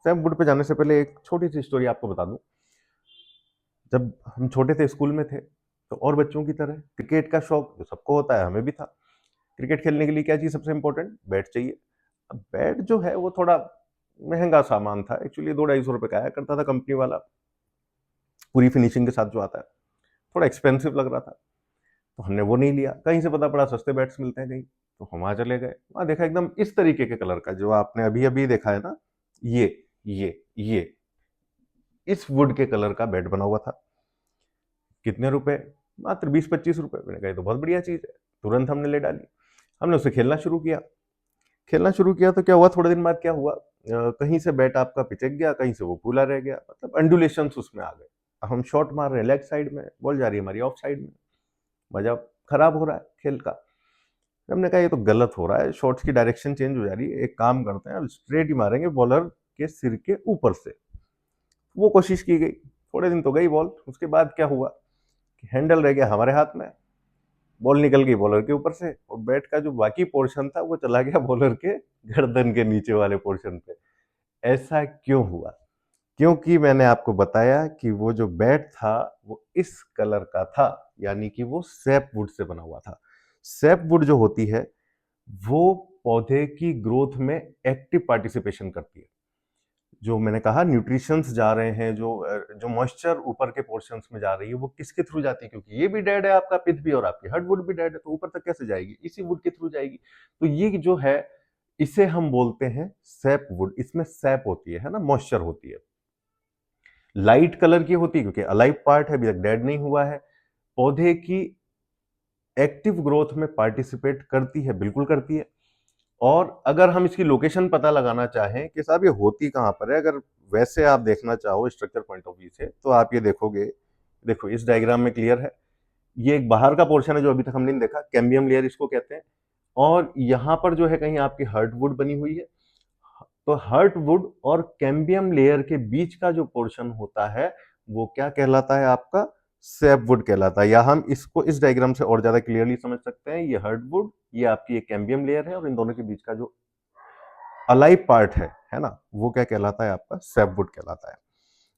SAP would पे जाने से पहले एक छोटी सी स्टोरी आपको बता दूं। जब हम छोटे थे, स्कूल में थे, तो और बच्चों की तरह क्रिकेट का शौक जो सबको होता है, हमें भी था। क्रिकेट खेलने के लिए क्या चीज सबसे इंपॉर्टेंट? बैट चाहिए। अब बैट जो है वो थोड़ा महंगा सामान था, एक्चुअली 200-250 रुपए का आया करता था कंपनी वाला, पूरी फिनिशिंग के साथ जो आता है। थोड़ा एक्सपेंसिव लग रहा था, तो हमने वो नहीं लिया। कहीं से पता पड़ा सस्ते बैट्स मिलते हैं कहीं, तो हम वहां चले गए। वहां देखा एकदम इस तरीके के कलर का, जो आपने अभी अभी देखा है ना, ये ये इस वुड के कलर का बैट बना हुआ था। कितने रुपए? मात्र 20-25 रुपए। मैंने कहा ये तो बहुत बढ़िया चीज है। तुरंत हमने ले डाली। हमने उससे खेलना शुरू किया। खेलना शुरू किया तो क्या हुआ, थोड़े दिन बाद क्या हुआ, कहीं से बैट आपका पिचक गया, कहीं से वो फूला रह गया, मतलब अंडुलेशंस उसमें आ गए। अब हम शॉट मार रहे हैं लेग साइड में, बॉल जा रही है हमारी ऑफ साइड में, मजा खराब हो रहा है खेल का। हमने कहा ये तो गलत हो रहा है, शॉट्स की डायरेक्शन चेंज हो जा रही है, एक काम करते हैं अब स्ट्रेट ही मारेंगे बॉलर के सिर के ऊपर से। वो कोशिश की गई, थोड़े दिन तो गई बॉल। उसके बाद क्या हुआ कि हैंडल रह गया हमारे हाथ में, बॉल निकल गई बॉलर के ऊपर से, और बैट का जो बाकी पोर्शन था वो चला गया बॉलर के गर्दन के नीचे वाले पोर्शन पे। ऐसा क्यों हुआ? क्योंकि मैंने आपको बताया कि वो जो बैट था वो इस कलर का था, यानी कि वो सैप वुड से बना हुआ था। सैप वुड जो होती है वो पौधे की ग्रोथ में एक्टिव पार्टिसिपेशन करती है। जो मैंने कहा न्यूट्रिशंस जा रहे हैं, जो मॉइस्चर ऊपर के पोर्शंस में जा रही है, वो किसके थ्रू जाती है? क्योंकि ये भी डेड है, आपका पिथ भी, और आपकी हार्डवुड भी डेड है, तो ऊपर तक कैसे जाएगी? इसी वुड के थ्रू जाएगी। तो ये जो है, इसे हम बोलते हैं सैप वुड। इसमें सैप होती है ना, मॉइस्चर होती है। लाइट कलर की होती है क्योंकि अलाइव पार्ट है, अभी तक डेड नहीं हुआ है। पौधे की एक्टिव ग्रोथ में पार्टिसिपेट करती है, बिल्कुल करती है। और अगर हम इसकी लोकेशन पता लगाना चाहें कि साहब ये होती कहाँ पर है, अगर वैसे आप देखना चाहो स्ट्रक्चर पॉइंट ऑफ व्यू से, तो आप ये देखोगे, देखो इस डायग्राम में क्लियर है, ये एक बाहर का पोर्शन है जो अभी तक हमने नहीं देखा, कैम्बियम लेयर इसको कहते हैं। और यहाँ पर जो है कहीं आपकी हर्टवुड बनी हुई है। तो हर्टवुड और कैम्बियम लेयर के बीच का जो पोर्शन होता है वो क्या कहलाता है? आपका सैपवुड कहलाता है। या हम इसको इस डायग्राम से और ज्यादा क्लियरली समझ सकते हैं, ये हर्टवुड, ये आपकी एक कैम्बियम लेयर है, और इन दोनों के बीच का जो अलाइव पार्ट है ना, वो क्या कहलाता है? आपका सैपवुड कहलाता है।